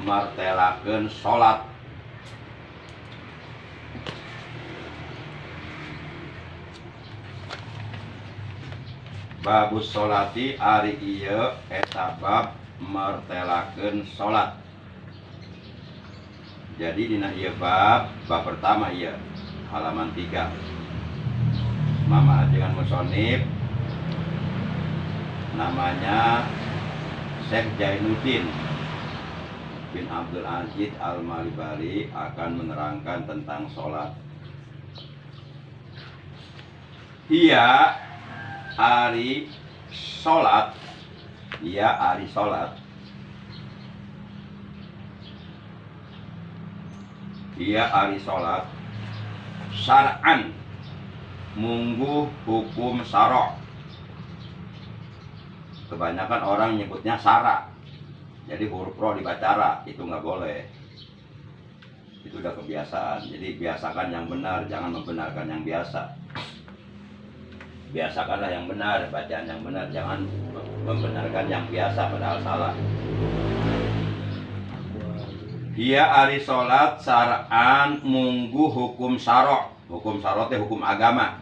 martelakeun salat. Babus sholati ari ieu eta bab martelakeun salat. Jadi dina ieu bab pertama ieu halaman 3. Mama ajengan musonif namanya Syekh Jainuddin bin Abdul Aziz Al-Malibari akan menerangkan tentang sholat. Ia ari sholat, syar'an munggu hukum syara'. Kebanyakan orang nyebutnya syara', jadi huruf ro dibaca ra, itu nggak boleh. Itu udah kebiasaan. Jadi biasakan yang benar, jangan membenarkan yang biasa. Biasakanlah yang benar, bacaan yang benar, jangan membenarkan yang biasa padahal salah. Ia ari salat syar'an munggu hukum syara'. Hukum syara' teh hukum agama.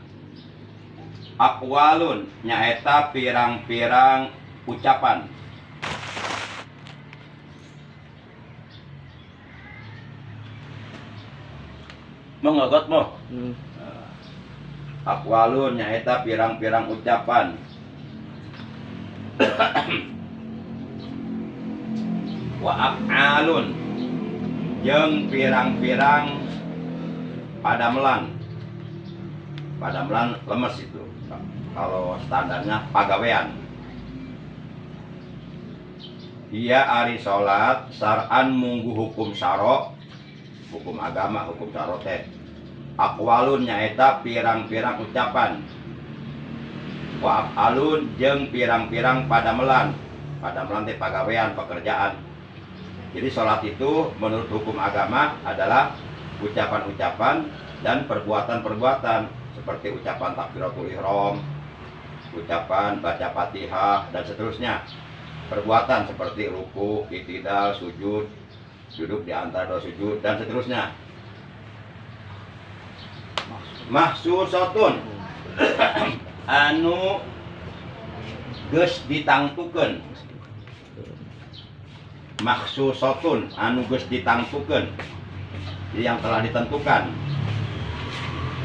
Aqwalun nyaeta pirang-pirang ucapan. Mengogot mo. Aqwalun nyaeta pirang-pirang ucapan. Wa af'alun jeung pirang-pirang padamelan. Padamelan lemes itu. Kalau standarnya pagawean. Ia ari salat syar'an munggu hukum syara', hukum agama, hukum syara' teh. Aqwalun nyaeta pirang-pirang ucapan. Wa af'alun jeung pirang-pirang padamelan. Padamelan teh pagawean, pekerjaan. Jadi salat itu menurut hukum agama adalah ucapan-ucapan dan perbuatan-perbuatan seperti ucapan takbiratul ihram, ucapan baca Fatihah dan seterusnya. Perbuatan seperti ruku, i'tidal, sujud, duduk di antara dua sujud dan seterusnya. Mahsusatun anu geus ditangtukeun. Mahsusatun anu geus ditangtukeun. Jadi yang telah ditentukan.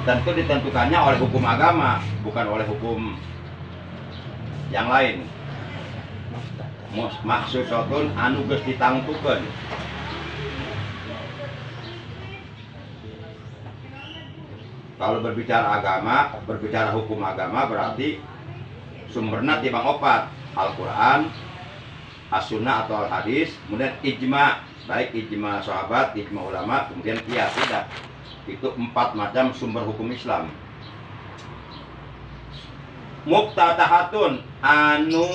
Tentu ditentukannya oleh hukum agama, bukan oleh hukum yang lain. Mahsusatun anu geus ditangtukeun. Kalau berbicara agama, berbicara hukum agama berarti sumberna timbang opat, Al-Quran, As-Sunnah atau Al-Hadis, kemudian ijma, baik ijma sahabat, ijma ulama, kemudian qiyas. Tidak. Itu 4 macam sumber hukum Islam. Muftatahatun anu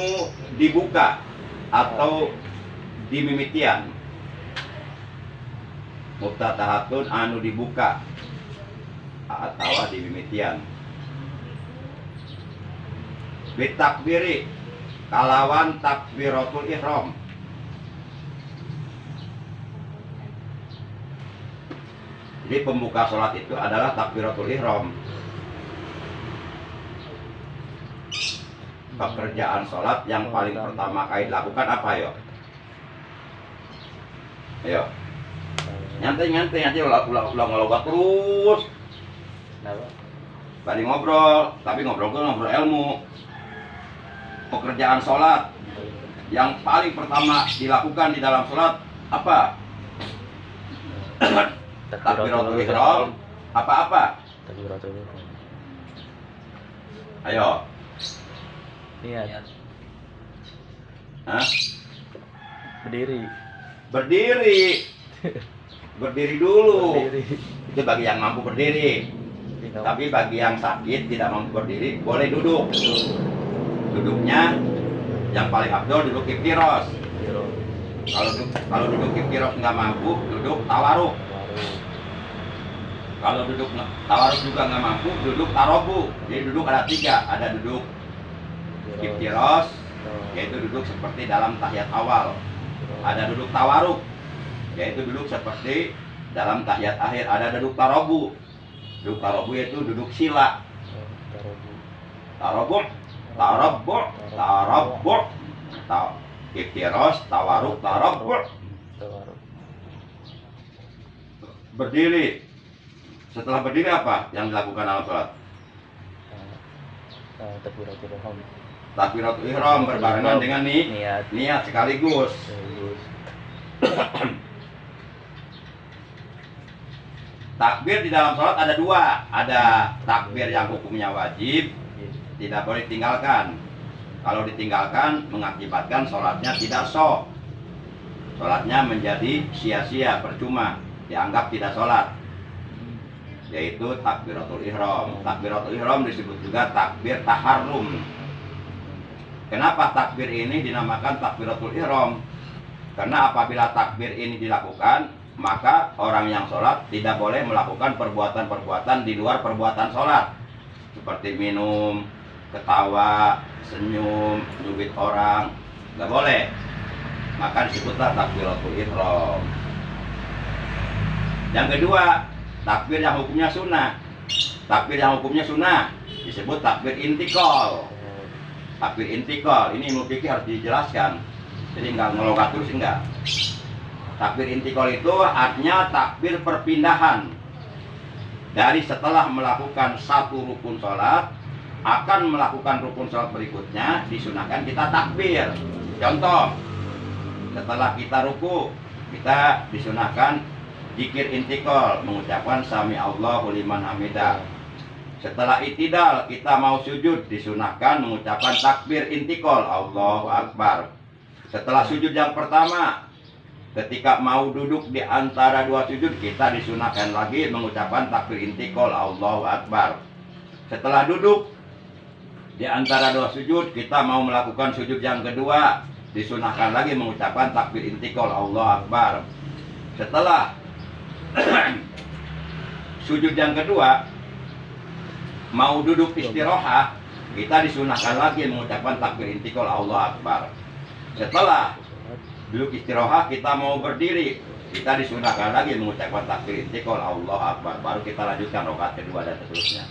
dibuka atau dimimitian. Muftatahatun anu dibuka atau dimimitian. Bitakbiri kalawan takbiratul ihram. Jadi pembuka sholat itu adalah takbiratul ihram. Pekerjaan sholat yang paling pertama kali dilakukan apa yo? Ayo. Nyantai ulang ngelogat terus. Bari ngobrol, tapi ngobrol ilmu. Pekerjaan sholat yang paling pertama dilakukan di dalam sholat apa? Takbiratul ihram. Apa? Takbiratul ihram. Ayo. Niat. Hah? Berdiri. Berdiri dulu. Berdiri. Itu bagi yang mampu berdiri. Tapi bagi yang sakit tidak mampu berdiri boleh duduk. Duduknya yang paling afdol duduk iftiros. Kalau duduk iftiros nggak mampu, duduk tawaruk. Kalau duduk tawaruk juga nggak mampu, duduk tarobu. Jadi duduk ada 3, ada duduk iftiros, yaitu duduk seperti dalam tahiyat awal. Ada duduk tawaruk, yaitu duduk seperti dalam tahiyat akhir. Ada duduk tarobu. Duduk tarobu yaitu duduk sila. Tarobu, tarobu, tarobu, iftiros, tawaruk, tarobu. Berdiri. Setelah berdiri apa yang dilakukan dalam sholat? Takbiratul ihram. Takbiratul ihram berbarengan dengan niat sekaligus. Takbir di dalam sholat ada dua. Ada takbir yang hukumnya wajib, tidak boleh ditinggalkan. Kalau ditinggalkan mengakibatkan sholatnya tidak sah. Sholatnya menjadi sia-sia, percuma, dianggap tidak sholat. Yaitu takbiratul ihram. Takbiratul ihram disebut juga takbir taharrum. Kenapa takbir ini dinamakan takbiratul ihram? Karena apabila takbir ini dilakukan, maka orang yang sholat tidak boleh melakukan perbuatan-perbuatan di luar perbuatan sholat, seperti minum, ketawa, senyum, nyubit orang, nggak boleh. Maka disebutlah takbiratul ihram. Yang kedua, takbir yang hukumnya sunnah. Takbir yang hukumnya sunnah disebut takbir intikal. Takbir intikal ini ilmu fikih harus dijelaskan. Jadi nggak ngelogat terus, enggak. Takbir intikal itu artinya takbir perpindahan. Dari setelah melakukan satu rukun sholat akan melakukan rukun sholat berikutnya, disunahkan kita takbir. Contoh, setelah kita ruku, kita disunahkan zikir intikal, mengucapkan sami Allahu liman hamidah. Setelah itidal, kita mau sujud, disunahkan mengucapkan takbir intikal, Allahu Akbar. Setelah sujud yang pertama, ketika mau duduk di antara dua sujud, kita disunahkan lagi mengucapkan takbir intikal, Allahu Akbar. Setelah duduk di antara dua sujud, kita mau melakukan sujud yang kedua, disunahkan lagi mengucapkan takbir intikal, Allahu Akbar. Setelah sujud yang kedua, mau duduk istirahat, kita disunahkan lagi mengucapkan takbir intikal, Allahu Akbar. Setelah duduk istirahat, kita mau berdiri, kita disunahkan lagi mengucapkan takbir intikal, Allahu Akbar. Baru kita lanjutkan rakaat kedua dan seterusnya.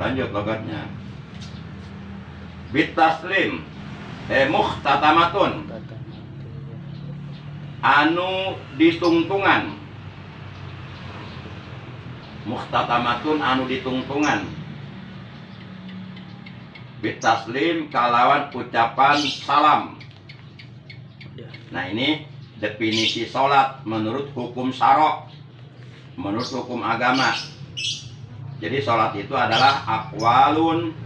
Lanjut logatnya. Bitaslim muhtatamatun, anu ditungtungan. Muhtatamatun anu ditungtungan. Bitaslim kalawan ucapan salam. Nah, ini definisi sholat menurut hukum syarok, menurut hukum agama. Jadi sholat itu adalah aqwalun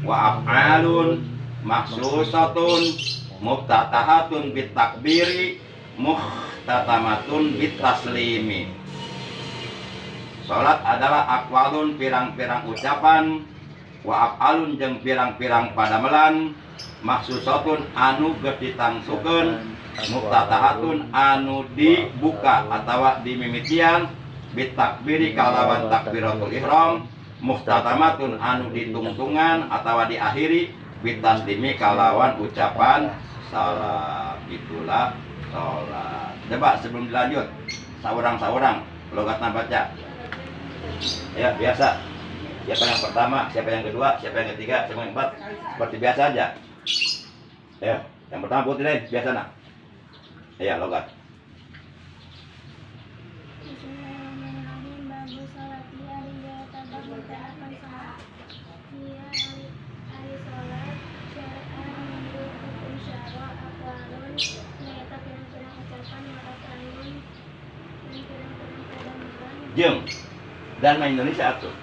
wa af'alun maksusatun muftatahatun bitakbiri muhtatamatun bitaslimi. Sholat adalah aqwalun pirang-pirang ucapan, wa af'alun jeung pirang-pirang padamelan, maksusatun anu geus ditangsukeun, muftatahatun anu dibuka atawa dimimitian, bitakbiri kalawan takbiratul ihram, muhtatamatun anu ditungtungan atawa diakhiri, bitaslimi kalawan ucapan salam. Itulah sholat. Coba sebelum dilanjut, saurang-saurang logatna baca. Ya, biasa. Siapa yang pertama, siapa yang kedua, siapa yang ketiga, siapa yang keempat, seperti biasa aja. Ya, yang pertama putih biasa nak. Ya, logat. Bismillahirrahmanirrahim. Babu sholat dia tabak akan sholat. Dia hari sholat syar'an menurut hukum syara aqwalun, nyata pirang-pirang ucapan, wa af'alun dan pirang-pirang padamelan. Jeung dan main Indonesia atuh.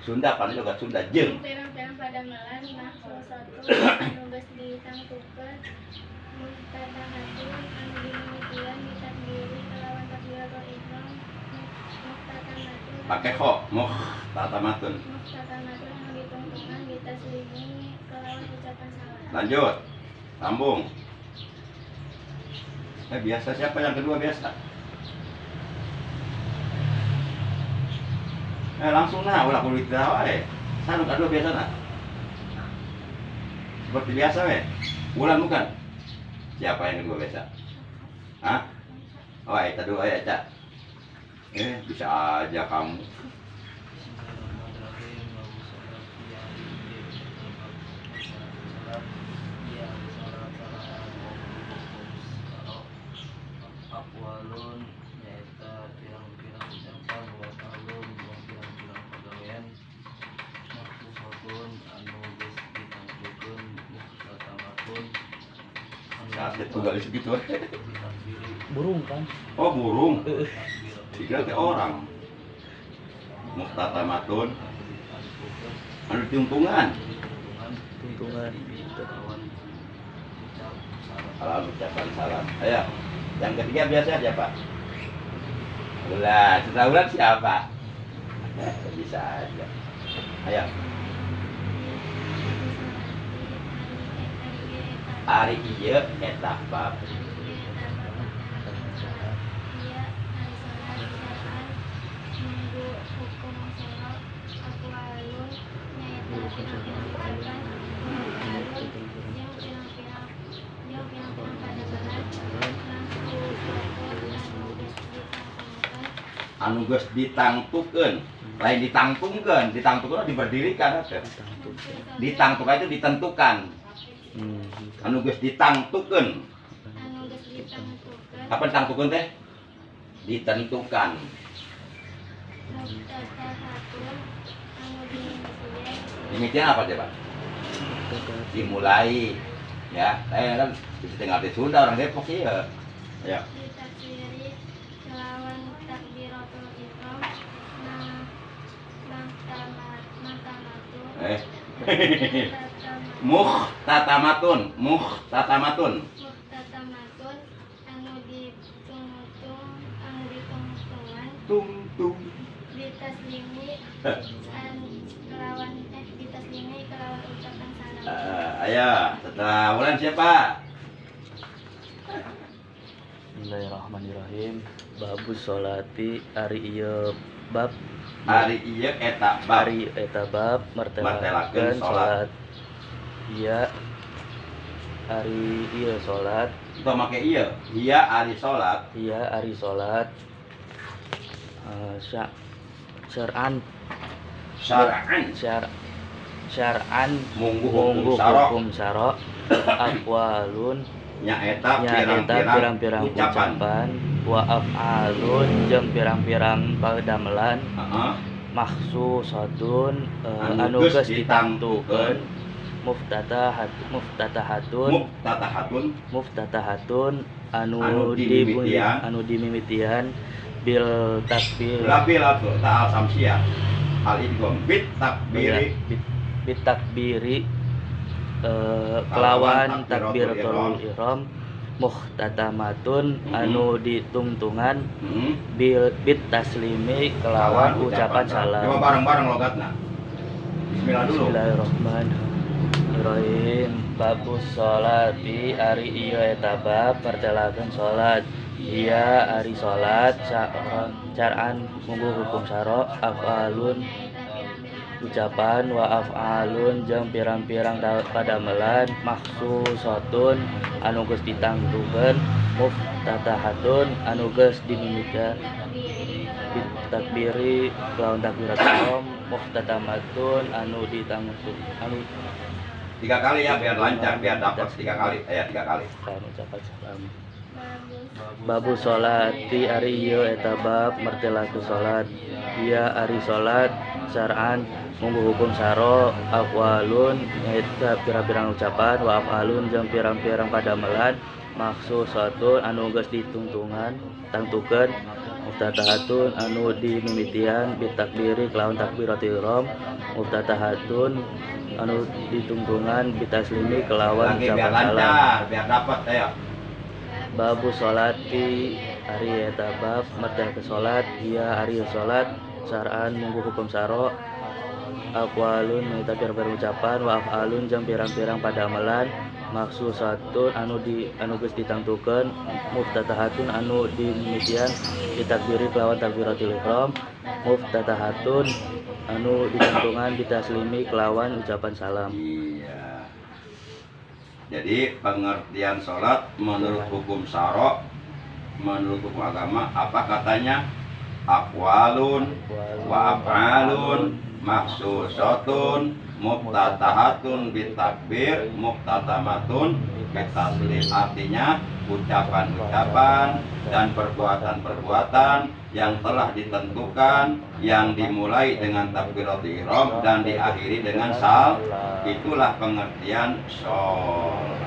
Sunda kan logat Sunda jeung. Pirang-pirang padamelan maksusatun anu geus ditangtukeun, muftatahatun anu dimimitian bitakbiri kalawan takbiratul ihram, muhtatamatun Pakai kho, muhtatamatun. muhtatamatun anu ditungtungan bitaslimi kalawan ucapan salam. Lanjut. Sambung. Biasa siapa yang kedua biasa? Langsung nah, ulah kudu ditawa Sanu kedua biasa nah. Seperti biasa Bulan bukan? Siapa yang kedua baca? Hah? Oh, itu dua ya, Cak. Bisa aja kamu. Akwalun nyaeta pirang-pirang ucapan wa kalun wa pirang-pirang pagawean maksudun anu geus ditangtukeun muhtatamatun Saat itu gak segitu. burung kan Oh, burung. Dikira teh orang. Muhtatamatun anu diuntungan. tuntungan Salam ucapan salam. Ayo. Yang ketiga biasa siapa? Ulan. Setelah Ulan siapa? Bisa aja. Ayo. Ari ieu eta bab. Anu geus ditangtukeun, lain ditangtungkeun, ditangtungkeun diberdirikan atuh. Ditangtukan itu ditentukan. Anu geus ditangtukeun. Apa ditangtukeun teh? Ditentukan. Demikian apa coba? Dimulai. Ya, saya kan bisa tinggal di Sunda, orang Depok ya. Ya. Ditaksiri kelawan takbiratul ihram Muhtatamatun, muhtatamatun. muhtatamatun anu ditungtung tungtungan Tung. ditaslimi ditaslimi kelawan ucapan salam. Ayo, setelah Ulan siapa? Bismillahirrahmanirrahim. Babus sholati ari ieu bab Hari ieu eta bab. ari eta bab Martelakeun martelakeun salat. salat. Iya ari ieu salat, Kita make ieu. Iya ari salat. iya ari salat. Syar'an Syar'an. syar'an Munggu munggu hukum syara. hukum syara aqwalun Nyaeta nyaeta pirang-pirang ucapan. ucapan wa af'alun jeung pirang-pirang padamelan Heeh. maksusatun Anu anu geus geus ditangtukeun muftatahatun anu Anu dimimitian bil takbir Labil atuh ta'al samsiah. Hal idgham bit takbiri bit takbiri kelawan takbiratul ihram muhtatamatun anu ditungtungan bit taslimi kelawan ucapan salam. Coba bareng-bareng logatna. Bismillah dulu. Bismillahirrahmanirrahim. Babus sholati ari ieu eta bab martelakeun salat. Iya ari salat syar'an munggu hukum syara af'alun ucapan wa af'alun jeung pirang-pirang padamelan maksusatun anu geus ditangtukeun muftatahatun anu geus dimimitian bit takbiri lawan takbiratul ihram muhtatamatun anu ditangtung anu 3 kali ya biar lancar, biar dapat 3 kali. Ya 3 kali. kan ucapan salam. Babu sholati ari ieu eta bab martelakeun salat. Iya ari salat syar'an munggu hukum syara aqwalun nyaeta pirang-pirang ucapan wa af'alun jeung pirang-pirang padamelan maksusatun anu geus ditungtungan tangtukeun muftatahatun anu dimimitian bitakbiri kelawan takbiratul ihram muftatahatun anu ditungtungan bitaslimi kelawan Lagi biar ucapan salam. lancar, biar dapat ayo. Babu sholati ari eta bab martelakeun salat. Iya ari salat syar'an munggu hukum syara aqwalun nyaeta pirang-pirang ucapan wa af'alun jeung pirang-pirang padamelan maksusatun anu geus ditangtukeun muftatahatun anu dimimitian ditakbiri kelawan takbiratul ihram muftatahatun anu ditungtungan ditaslimi kelawan ucapan salam. Iya. Jadi pengertian sholat menurut hukum syara, menurut hukum agama apa katanya? Aqwalun wa af'alun mahsusatun muftatahatun bitakbir muftatamatun bitaslim. Artinya ucapan-ucapan dan perbuatan-perbuatan yang telah ditentukan, yang dimulai dengan takbiratul ihram dan diakhiri dengan salat. Itulah pengertian sholat.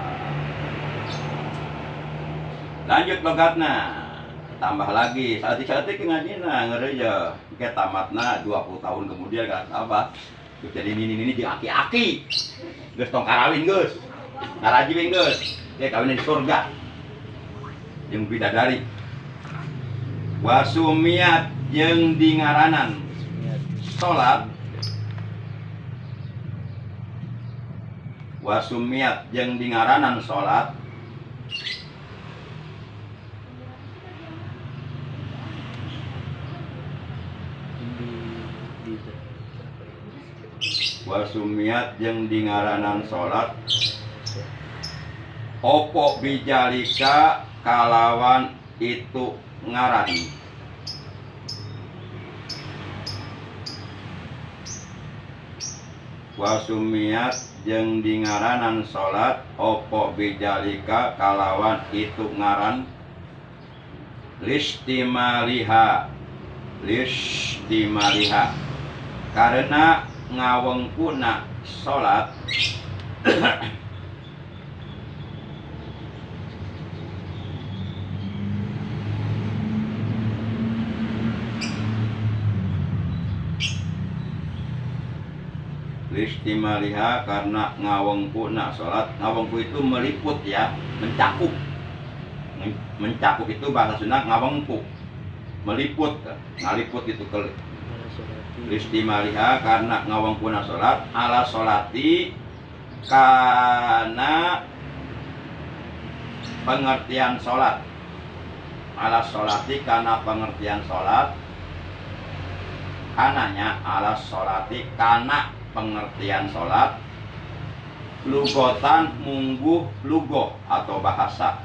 Lanjut logatna, tambah lagi saat-saat ngajina ngereja ke tamatna 20 tahun kemudian kan apa? Jadi ini di aki-aki. Geus tong karawin geus. Ngaraji we geus. Ge kawin di surga. Jeung bidadari. Wasumiat jeung dingaranan salat. Wasumiat jeung dingaranan salat. Wasumiat jeung dingaranan salat opo bijalika kalawan itu ngaran. Wasumiat jeung dingaranan salat opo bijalika kalawan itu ngaran. Listimaliha karena ngawengkuna salat listimaliha karena ngawengkuna salat. Ngawengku itu meliput ya, mencakup. Mencakup itu bahasa Sunda ngawengku, meliput, ngaliput itu ke listimaliha karena ngawengkuna salat ala salati kana pengertian salat, ala salati kana pengertian salat, kananya ala salati kana pengertian salat, lugotan mungguh lugoh atau bahasa.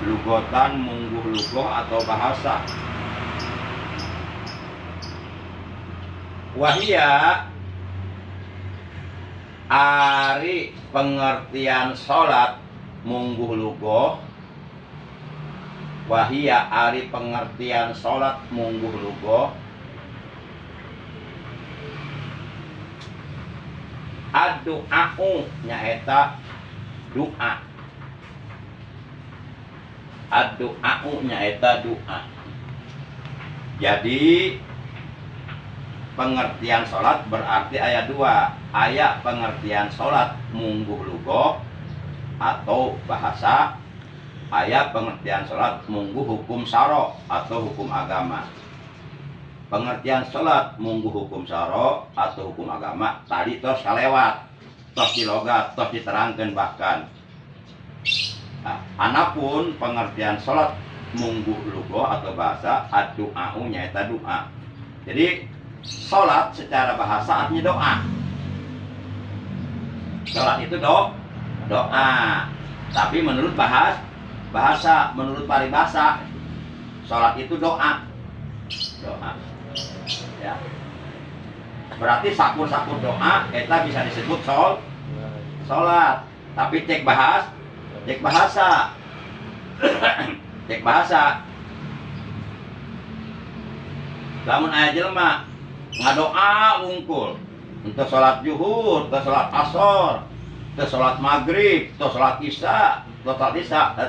Lugotan mungguh lugoh atau bahasa. Wahia ari pengertian salat mungguh lugoh. Wahia ari pengertian salat mungguh lugoh. Ad-du'a'u nyaeta doa. Ad-du'a'u nyaeta doa. Jadi pengertian salat berarti aya dua. Aya pengertian salat mungguh lugoh atau bahasa. Aya pengertian salat mungguh hukum syara atau hukum agama. Pengertian salat mungguh hukum syara atau hukum agama tadi tos kalewat, tos dilogat, tos diterangkeun bahkan. Nah, anapun pengertian salat mungguh lugoh atau bahasa ad-du'a'u nyaeta doa. Jadi salat secara bahasa artinya doa. Salat itu doa. Tapi menurut bahasa, menurut paribasa salat itu doa. Doa. Ya. Berarti sakur-sakur doa eta bisa disebut salat. Tapi cek bahasa cek bahasa lamun aya jelema ngadoa wungkul untuk salat zuhur, untuk salat asar, untuk salat maghrib, untuk salat isya, untuk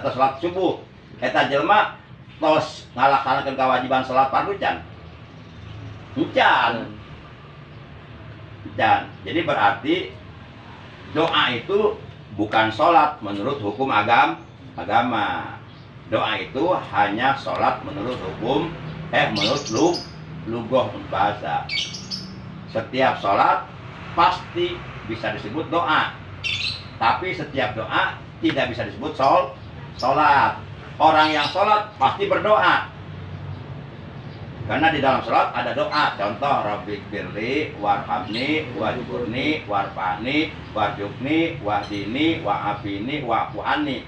salat subuh, eta jelema tos ngalaksanakeun kewajiban salat fardu can? Encan. Jadi berarti doa itu bukan sholat menurut hukum agama. Doa itu hanya sholat menurut hukum menurut lugoh bahasa. Setiap sholat pasti bisa disebut doa, tapi setiap doa tidak bisa disebut sholat. Orang yang sholat pasti berdoa. Karena di dalam sholat ada doa. Contoh, Rabbighfirli warhamni wajburni warfa'ni warjukni wahdini wa'afini wa'fu'ani.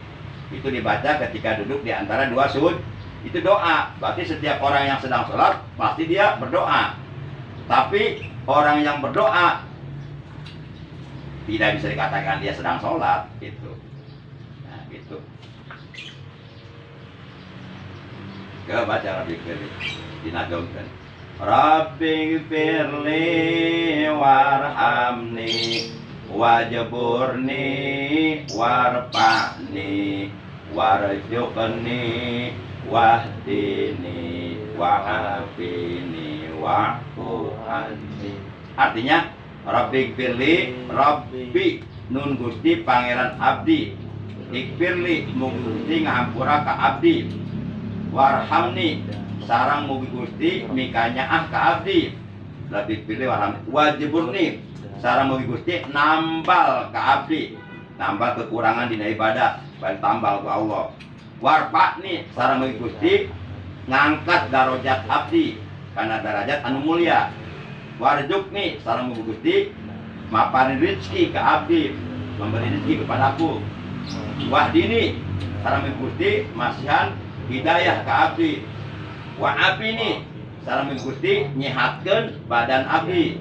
Itu dibaca ketika duduk di antara dua sujud. Itu doa. Berarti setiap orang yang sedang sholat pasti dia berdoa. Tapi orang yang berdoa tidak bisa dikatakan dia sedang sholat. Gitu. Nah, gitu. Coba baca Rabbighfirli. Dinagomkan. Rabbighfirli warhamni wajburni warfa'ni warzuqni wahdini wa'afini wa'fu'anni. Artinya Rabbighfirli, Rabbi nun Gusti pangeran abdi, ikfirli mugi Gusti ngahampura ka abdi, warhamni sarang mugi Gusti mikanya ka abdi, Rabbighfirli warhamni wajburni sarang mugi Gusti nambal ka abdi, nambal kekurangan dina ibadah baik tambal ke Allah. Warfa'ni sareng mugi Gusti ngangkat darajat abdi karena derajat anu mulia. Warjukni sareng mugi Gusti maparin rezeki ke abdi, memberi rezeki kepadaku. Wahdini sareng mugi Gusti masihan hidayah ke abdi. Wa'afini sareng mugi Gusti nyehatkeun badan abdi.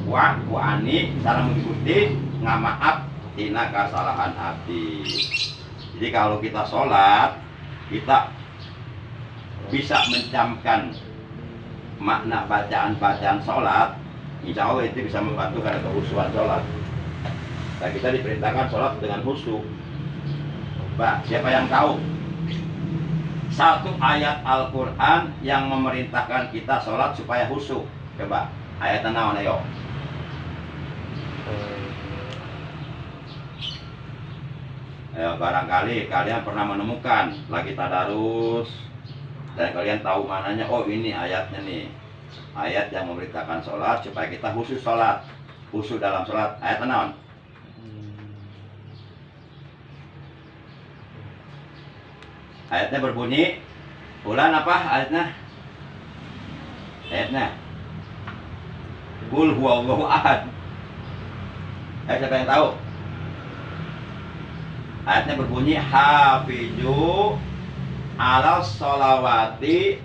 Wa'fu'ani sareng mugi Gusti ngamaaf tina kasalahan abdi. Jadi kalau kita sholat, kita bisa mencamkan makna bacaan-bacaan sholat, insya Allah itu bisa membantu karena kehusuan sholat. Dan kita diperintahkan sholat dengan khusyuk. Pak, siapa yang tahu satu ayat Al-Quran yang memerintahkan kita sholat supaya khusyuk? Coba, ayatnya naon ayo? Barangkali kalian pernah menemukan lagi tadarus dan kalian tahu mananya, oh ini ayatnya nih, ayat yang memerintahkan sholat supaya kita khusyuk sholat, khusyuk dalam sholat. Ayat naon? Ayatnya berbunyi, bulan apa ayatnya? Ayatnya Qul huwallahu ahad. Siapa yang tahu? Ayatnya berbunyi hafizu ala sholawati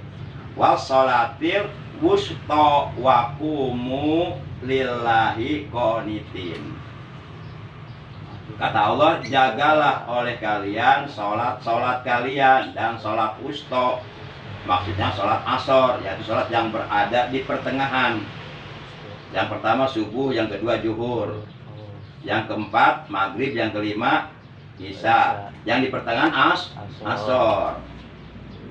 wa sholatil wusta wa qumu lillahi qanitin. Kata Allah, jagalah oleh kalian sholat kalian dan sholat wusta. Maksudnya sholat asor, yaitu sholat yang berada di pertengahan. Yang pertama subuh, yang kedua zuhur, yang keempat maghrib, yang kelima Isya, yang di pertengahan asor.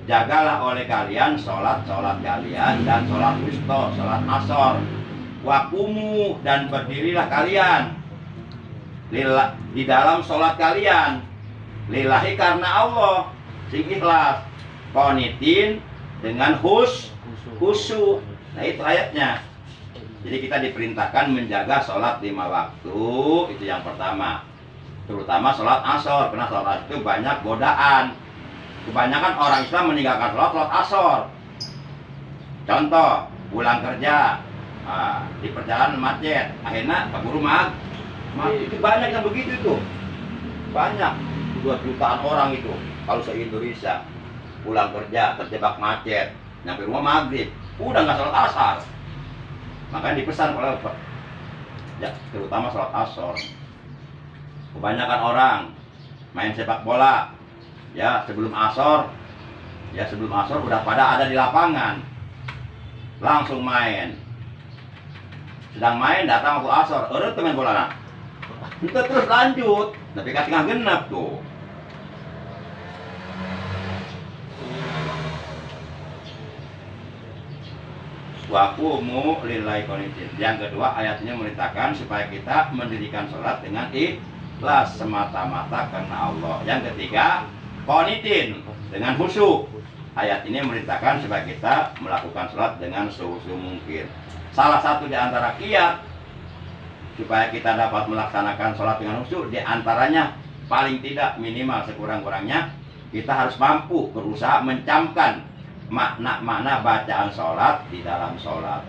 Jagalah oleh kalian sholat kalian dan sholat wusta, sholat asor. Wakumu dan berdirilah kalian di dalam sholat kalian lillahi karena Allah sing ikhlas, qanitin dengan khusyuk. Nah itu ayatnya. Jadi kita diperintahkan menjaga sholat 5 waktu, itu yang pertama. Terutama sholat asor, karena sholat asor itu banyak godaan. Kebanyakan orang Islam meninggalkan sholat asor. Contoh, pulang kerja, di perjalanan macet, akhirnya keburu itu banyak yang begitu tuh. Banyak, 2 jutaan orang itu kalau se-Indonesia pulang kerja terjebak macet, nyampe rumah maghrib, udah nggak sholat asar. Makanya dipesan oleh ya, terutama sholat asor. Kebanyakan orang main sepak bola, ya sebelum asor udah pada ada di lapangan, langsung main. Sedang main datang waktu asor, urut main bola nah. Itu terus lanjut, tapi tengah genap tuh. Waqumu lillahi qanitin. Yang kedua, ayatnya memerintahkan supaya kita mendirikan sholat dengan ikhlas semata-mata karena Allah. Yang ketiga, qanitin dengan khusyuk. Ayat ini memerintahkan supaya kita melakukan sholat dengan sekhusyuk mungkin. Salah satu di antara kiat supaya kita dapat melaksanakan sholat dengan khusyuk, di antaranya paling tidak minimal sekurang-kurangnya kita harus mampu berusaha mencamkan makna bacaan sholat di dalam sholat.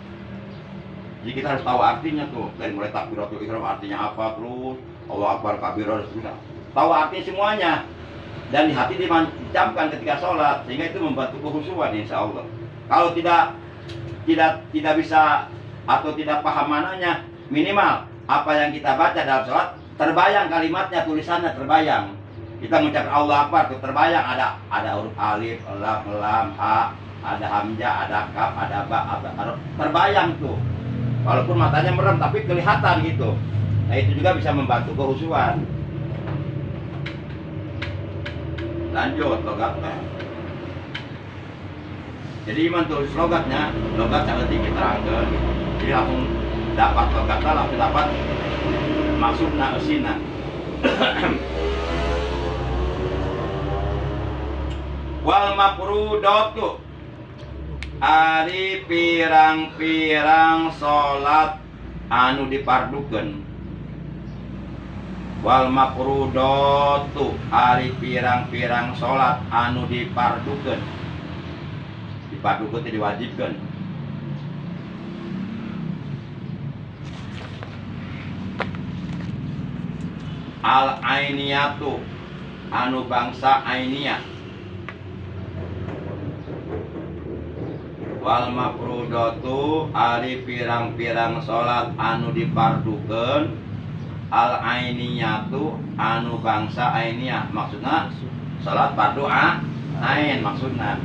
Jadi kita harus tahu artinya tuh, dari mulai takbiratul ihram artinya apa, terus Allahu Akbar kabira, terus tahu artinya semuanya, dan di hati dicamkan ketika sholat, sehingga itu membantu kekhusyuan insya Allah. Kalau tidak bisa atau tidak paham mananya, minimal apa yang kita baca dalam sholat terbayang kalimatnya, tulisannya terbayang. Kita mengucapkan Allah Akbar tuh terbayang, ada huruf alif, lam, ha, ada hamzah, ada kaf, ada ba, terbayang tuh. Walaupun matanya merem tapi kelihatan gitu. Nah itu juga bisa membantu kekhusyuan. Lanjut logatnya. Jadi iman tulis logatnya, logat sangat kita terangkan. Jadi langsung dapat logatnya, langsung dapat maksudna esina. Wal mafrudatu ari pirang-pirang salat anu dipardukeun. Wal mafrudatu ari pirang-pirang salat anu dipardukeun. Dipardukeun teh diwajibkeun. Al ainiyatu anu bangsa ainiyah. Wal mafrudatu ari pirang-pirang salat anu dipardukeun. Al ainiyatu anu bangsa ainiyah, maksudna salat fardu ain maksudna.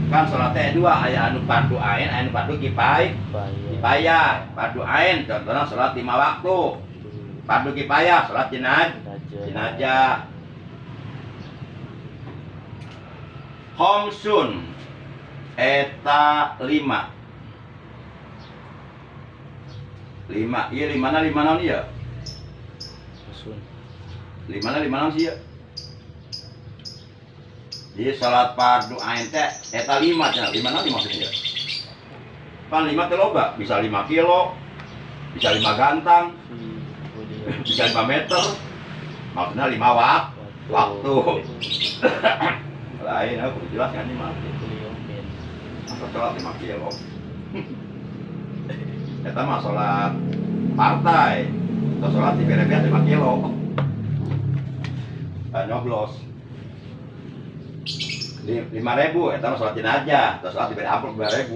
Kan salatnya dua, aya anu fardu ain, anu fardu kifayah. Fardu ain contohnya salat 5 waktu. Fardu kifayah salat jenazah. Khamsun eta 5. 5, iya 5 naon ieu? 5 naon sih ya? Jadi salat fardu ain teh eta 5 cenah. 5 naon maksudnya? Pan 5 teh loba, bisa 5 kilo, bisa 5 gantang, bisa 5 meter. Maksudnya 5 waktu. Lain aku jelas kan 5. Masa sholat 5 kilo. Kita mah sholat partai atau sholat di beres-beres 5 kilo. Nyoblos 5.000, kita mah sholatin aja atau sholat di beres amplop 2.000.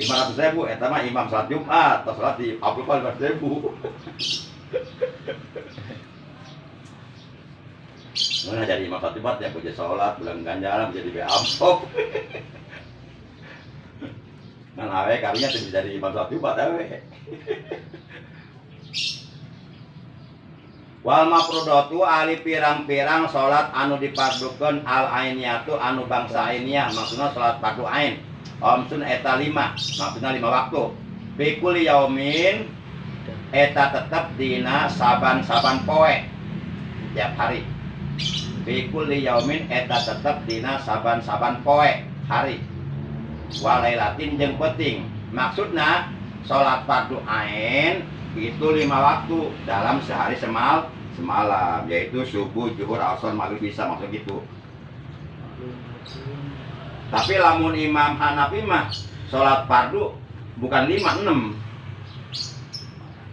500.000, kita mah imam sholat Jumat atau sholat di amplop 500.000. Mana jadi imam khatibat ya puji sholat bulan ganjaran menjadi beamplop. Kan awe kalinya tidak jadi imam khatibat awe. Wal mafrudatu ali pirang-pirang salat anu dipardukeun al ainiyatu anu bangsa ainiyah, maksudna salat fardu ain. Omsun eta 5, maksudna 5 waktu. Fikul yaumin eta tetep dina saban-saban poe tiap hari. Fikul yaumin eta tetep dina saban-saban poe hari. Walailatin jeung peuting. Maksudna salat fardu ain itu 5 waktu dalam sehari semalam, yaitu subuh, zuhur, asar, maghrib, isya, maksud gitu. Tapi lamun Imam Hanafi mah salat fardu bukan 5, 6.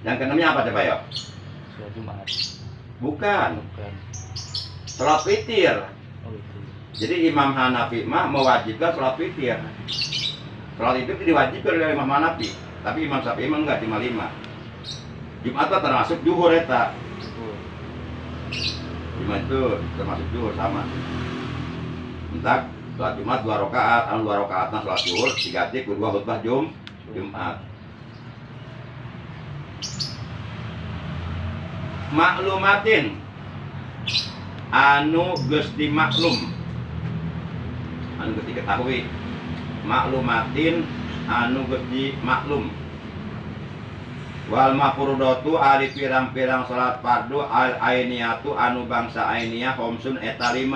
Yang keenamnya apa coba ya? Salat Jumat. Bukan. Salat witir. Jadi Imam Hanafi mah mewajibkan salat witir. Salat itu diwajibkan oleh Imam Hanafi, tapi Imam Syafi'i mah enggak, cuma 5. Jumat itu termasuk zuhur eta. Jumat itu termasuk zuhur sama. Entak salat Jumat 2 rakaat, anu 2 rakaatna salat zuhur, diganti ku 2 khutbah Jumat. Maklumatin anu geus dimaklum, anu geus diketahui. Maklumatin anu geus dimaklum. Wal mafrudatu ari pirang-pirang salat fardu al ainiyatu anu bangsa ainiyah khamsun eta 5.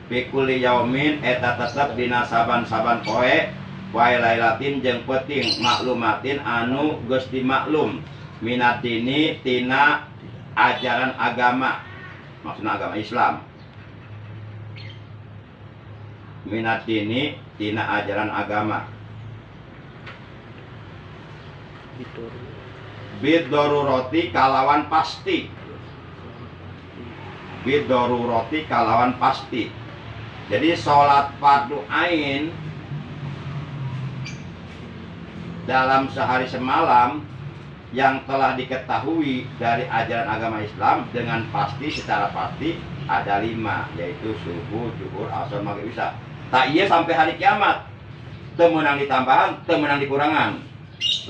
Fikuli yaumin eta tetep dina saban-saban poe wae lailatin jeung peuting. Maklumatin anu geus dimaklum minatini tina ajaran agama, maksudna agama Islam. minatini tina ajaran agama. Bidoruroti kalawan pasti. Bidoruroti kalawan pasti. Jadi sholat fardu ain dalam sehari semalam yang telah diketahui dari ajaran agama Islam dengan pasti, secara pasti ada 5, yaitu subuh, zuhur, asar, maghrib, isya. Tak iya sampai hari kiamat temenang ditambahan, temenang dikurangan.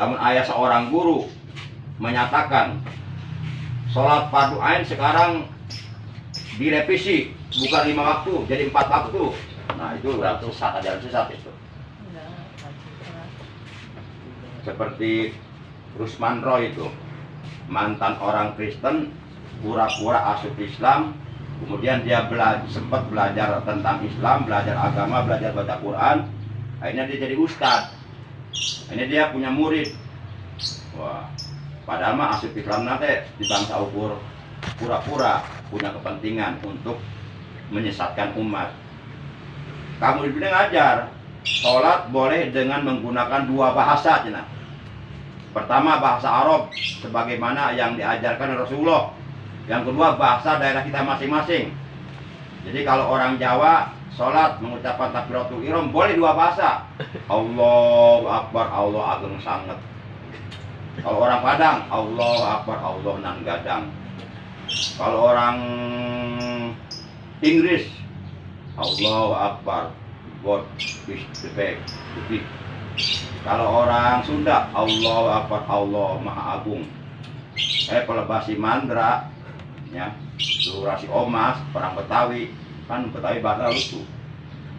Namun ayah seorang guru menyatakan sholat fardu ain sekarang direvisi, bukan 5 waktu jadi 4 waktu. Nah itu udah sesat, ajaran sesat itu. Seperti Rusman Roy itu, mantan orang Kristen, pura-pura asuh Islam, kemudian dia sempat belajar tentang Islam, belajar agama, belajar baca Quran, akhirnya dia jadi ustadz, akhirnya dia punya murid. Wah, padahal mah asuh Islam nanti di bangsa ukur pura-pura punya kepentingan untuk menyesatkan umat. Kamu di sini ngajar, sholat boleh dengan menggunakan 2 bahasa, cina. Pertama bahasa Arab sebagaimana yang diajarkan Rasulullah. Yang kedua bahasa daerah kita masing-masing. Jadi kalau orang Jawa sholat mengucapkan takbiratul ihram boleh 2 bahasa. Allahu Akbar, Allah agung sanget. Kalau orang Padang, Allahu Akbar, Allah nan gadang. Kalau orang Inggris, Allahu Akbar, God is the best. Kalau orang Sunda, Allahu Akbar, Allah Maha Agung. Kalau Basi Mandra, ya, Durasi Omas, orang Betawi, kan Betawi bahasa lucu.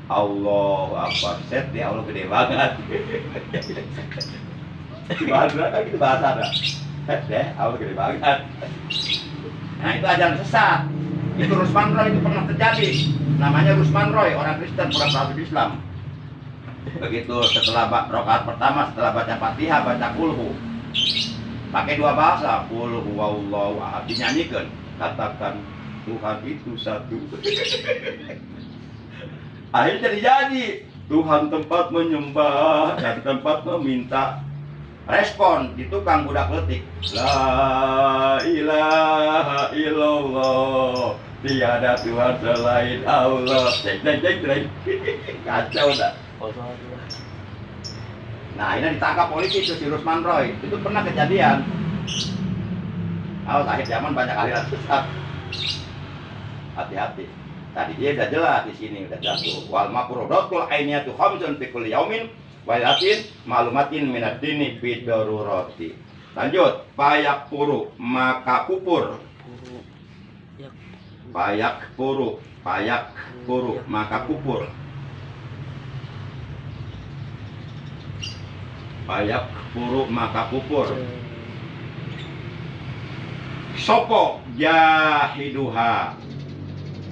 Allahu Akbar, set dia Allah gede banget. Di Mandra kan gitu bahasa ada. Set deh, Allah gede banget. Nah itu ajaran sesat. Itu Rusman Roy, itu pernah terjadi. Namanya Rusman Roy, orang Kristen, pura-pura Islam. Begitu setelah rakaat pertama, setelah baca Fatihah, baca kulhu, pakai 2 bahasa, kulhu wallahu ahad, dinyanyikan, katakan Tuhan itu satu. Akhirnya jadi Tuhan tempat menyembah dan tempat meminta. Respon di tukang budak letik, la ilaha illallah, tiada Tuhan selain Allah. Jeng jeng jeng jeng. Kacau dah. Nah ini ditangkap polisi itu si Rusman Roy. Itu pernah kejadian. Akhir zaman banyak aliran sesat. Hati-hati. Tadi dia udah jelas di sini, udah jatuh. Wal mafrudatul ainiyatu khamsun fi kulli yaumin walakin malumatin minad-dini bidorurati. Lanjut, payak puru maka kupur. Payak puru maka kupur. Payak puru maka kupur. Sopo jahiduha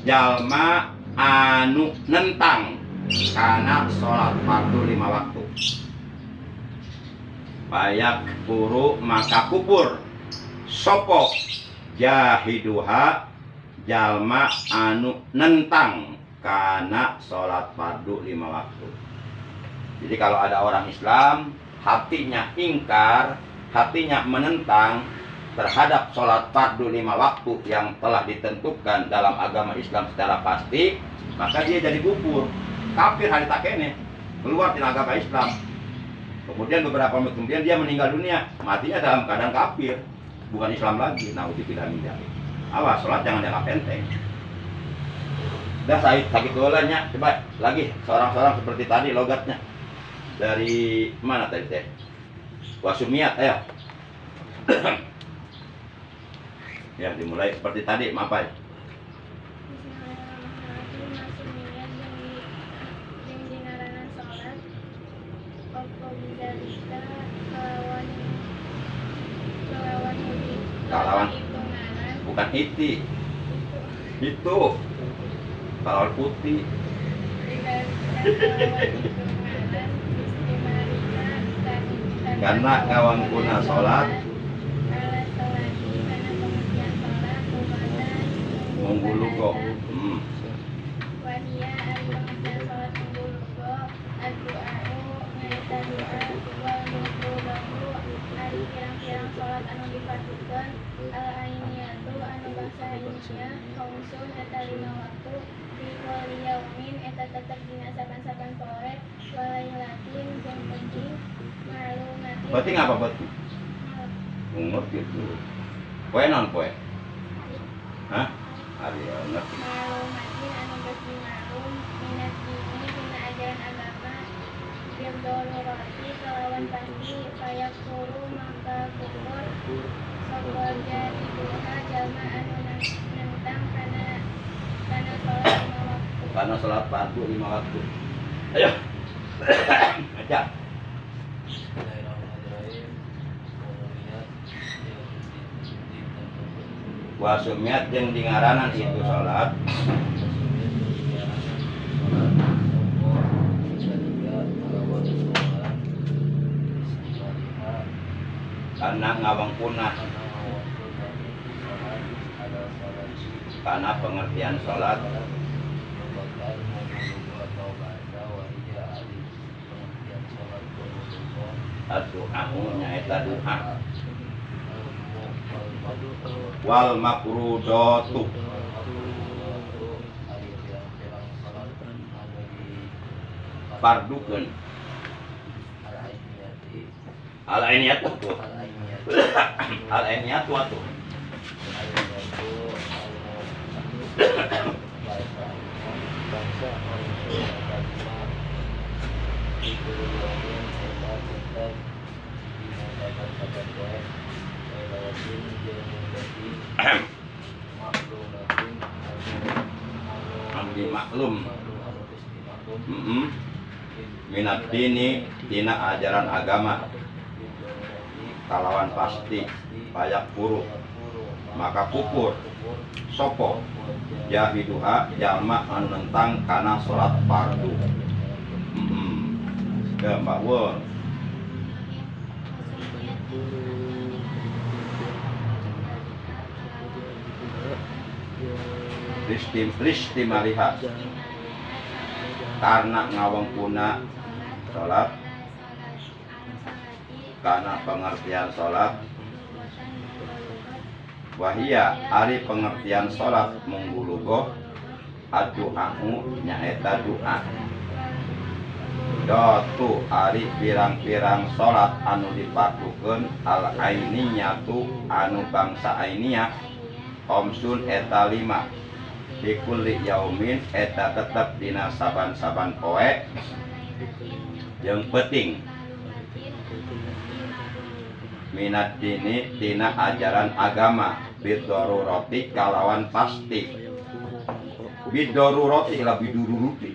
jalma anu nentang karena sholat fardu 5 waktu. Payak puru maka kupur. Sopo jahiduha jalma anu nentang karena sholat fardu 5 waktu. Jadi kalau ada orang Islam hatinya ingkar, hatinya menentang terhadap sholat fardu 5 waktu yang telah ditentukan dalam agama Islam secara pasti, maka dia jadi kufur, kafir hari takene, keluar dari agama Islam. Kemudian beberapa menit kemudian dia meninggal dunia, matinya dalam keadaan kafir, bukan Islam lagi. Naudzubillah min dzalik. Awas, sholat jangan dianggap enteng. Dah sakit ulanya, coba lagi seorang-seorang seperti tadi logatnya. Dari mana tadi teh? Wasumiat, ayo. Ya, dimulai seperti tadi, maaf ya. Kalawan bukan iti. Itu kalawan putih. Karena kawan kuna sholat menggulu kok. Addu'a'u nyaeta doa wal mufrodatu ari pirang-pirang salat anu difardukeun al ainiyatu anu bangsa ainiyah khomsun eta 5 waktu fi kulli yaumin eta tetep dina saban-saban pore walailatin jeung penting ma'lumatin. Penting apa penting? Ngerti itu. Poe non poe. Hah? Ari ngerti. Ma'lumatin anu geus dimaklum minat dini dina ajaran agama bil darurati kelawan pasti payak suruh maka kufur sapa jadi duha jalma anu nentang kana salat 5 waktu. Karena sholat fardu 5 waktu. Ayo. Baca. Wasumiat jeung dingaranan itu sholat karena ngawangpunah, karena pengertian sholat ad-du'a'u nyaeta du'a wal makrudatu fardukeun al ainiyat tuh al ainiyat tuh maklum minat dini tina ajaran agama kalawan pasti payak puru maka kufur sopo jahiduha jalma anu nentang kana salat fardu. Ya Mbak Wur. Listimaliha karena ngawangpuna salat karena pengertian salat wahia ari pengertian salat munggulugoh addu'a'u nyaeta doa dotu ari pirang-pirang salat anu dipakukeun al ainiyatu anu bangsa ainiyah omsun eta 5 dikulli yaumin eta tetep dina saban-saban poe jeung penting minat dini tina ajaran agama bidoruroti kalawan pasti bidoruroti lah bidururuti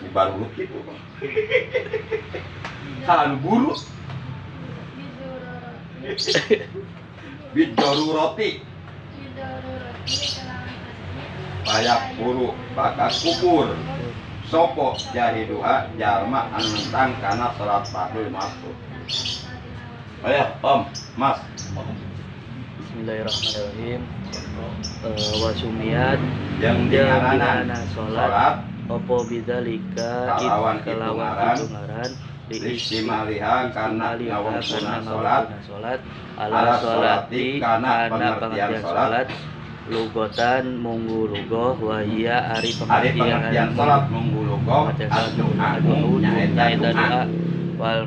dibaruruti itu salah guru bidoruroti payak puru bakal kufur sopo jahiduha jalma anu nentang kana salat fardu 5 waktu. Ayo Om, Mas. Bismillahirrahmanirrahim. Wasumiat yang dingaranan salat opo bidzalika kalawan hitungaran listimaliha karena ngawangpuna salat ala sholati karena pengertian salat lugotan munggu lugoh wahia ari pengertian salat munggu lugoh ad-du'a'u nyaeta doa wal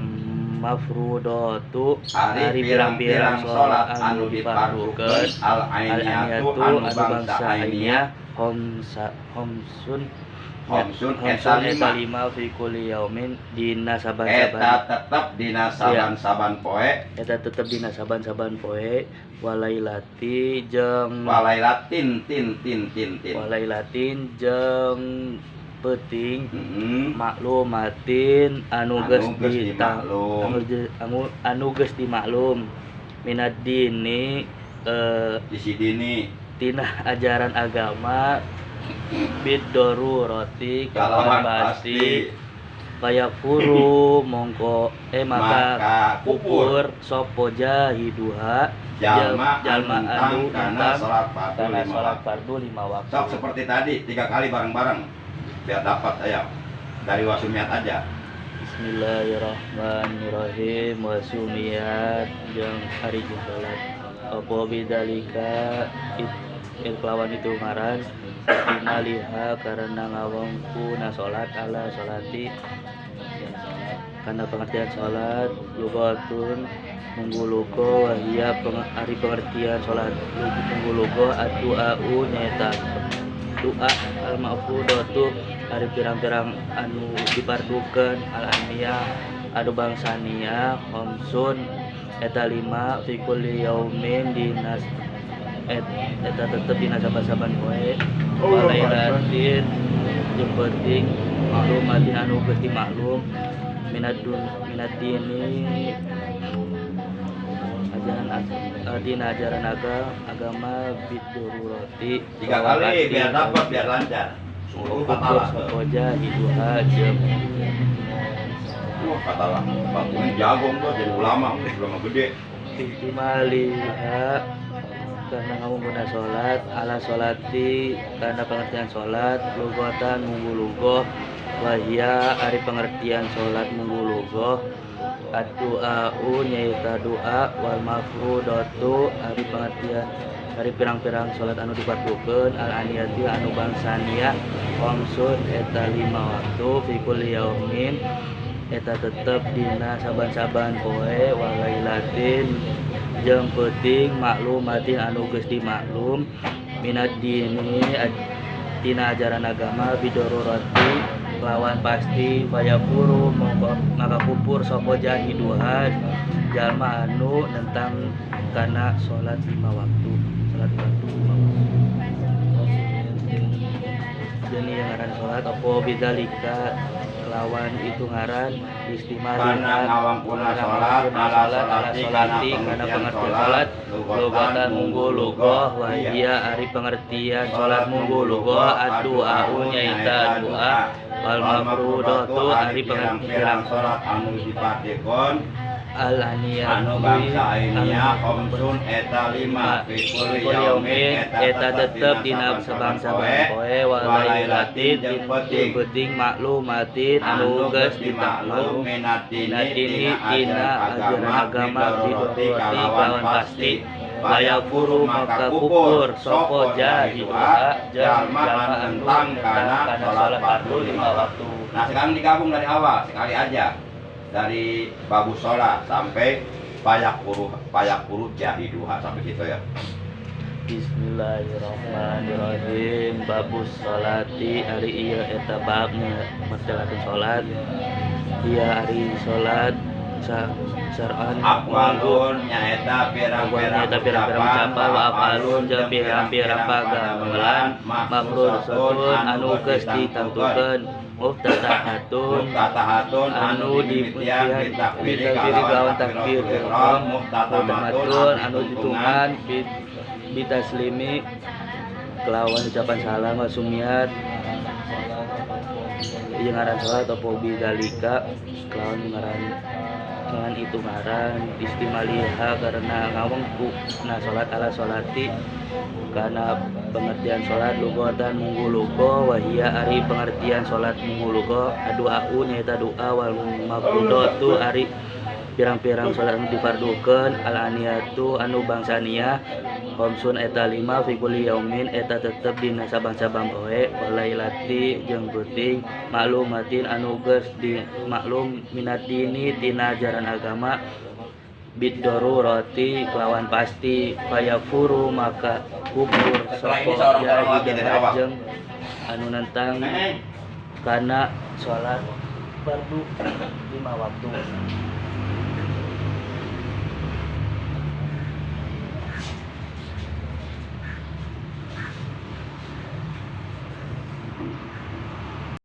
mafrudatu ari pirang-pirang salat anu difardukeun al ainiyatu anu bangsa ainiyah homsun eta 5 fi kulli yaumin dina saban-saban eta tetep dina saban-saban poe eta tetep dina saban-saban poe walailati jeung walailatin walailatin jeung peuting maklumatin anu geus dimaklum minad dini disidini tina ajaran agama bidoruroti kalawan pasti payakfuru mongko maka kufur sopo jahiduha jalma anu kana salat fardu 5 waktu. Sok seperti tadi 3 kali bareng-bareng biar dapat ayo. dari wasumiat aja. Bismillahirrahmanirrahim. Wasumiat jeung ari jeung salat. Apa bidalika kelawan itu ngaran inaliha karena ngawongku na salat ala salati karena pengertian salat lugatun mengguluko wahia ari pengertian salat mengguluko adu nyata doa al ma'fudatu ari pirang-pirang anu dipardukeun al aniyah adu bangsania khamsun eta 5 fi kulli yaumin dinas eta tetep dina saban-saban poe walailatin jeung penting maklum anu geus dimaklum minadini ajaran agama bidururati 3 kali biar dapat biar lancar. Suruh katalah. Koja hiduha jeung katalah. Bakunya jagung tuh jadi ulama gede. Ihtimaliha karena kamu guna sholat ala sholati karena pengertian sholat lugatan munggu lugoh wahia ari pengertian sholat munggu lugoh ad-du'a'u nyaita doa wal mafrudatu ari pengertian dari pirang-pirang sholat anu dipardukeun al aniyati anu bangsania khamsun eta 5 waktu fi kulli yaumin eta tetep dina saban-saban poe walailatin jeung penting maklumatin anu geus dimaklum minad dini tina ajaran agama bidororati lawan pasti bayakuru maka kupur sapa jahiduhan jalma anu nentang kana salat 5 waktu salat fardu 5 waktu jadi yang ngaran salat apa bidzalika lawan itu ngaran istimal karena ngawangkuna salat ala salati karena pengertian salat lugatan munggu lugoh wahia ari pengertian salat munggu lugoh ad-du'a'u nyaita doa wal mafrudatu ari pengertian salat anu dipardekeun al aniyah anu bangsa ainya khamsun eta 5 fi kulli yaumin eta tetep dina sabang-sabang poe walailatin jeung penting maklumatin anu geus dimaklum minadini tina ajaran agama bidoroti lawan pasti bayakuru maka kupur sapa jahilha jalma entang kana salat fardu 5 waktu. Nah sekarang digabung dari awal sekali aja dari babu sholat sampai payak puru jahiduha sampai situ ya. Bismillahirrahmanirrahim. Babus sholati ari ieu eta babna masalah salat. Ieu ari salat syar'an aqwalun nyaeta pirang-pirang ucapan wa afalun jeung pirang-pirang pagawean mafrudun anu geus ditantukeun muftatahatun anu dimimitian ditakbir kalawan takbir muhtatamatun anu ditungan bitaslimi kelawan ucapan salam wa sumiat jeung ngaran salat apa bidalika kelawan ngaran itu ngaran istimaliha karena ngawengku na salat ala salati karena pengertian salat lugatan munggu lugo wahia ari pengertian salat munggu lugo adu'a'u nyaita doa wal mafrudatu ari pirang-pirang salat anu dipardukeun al aniyatu anu bangsania khamsun eta 5 fi kulli yaumin eta tetep dina saban-saban poe walailati jeung penting maklumatin anu geus dimaklum minadini tina ajaran agama bidorurati kelawan pasti fayakuru maka kubur sapa jeung anu nentang kana salat fardu 5 waktu.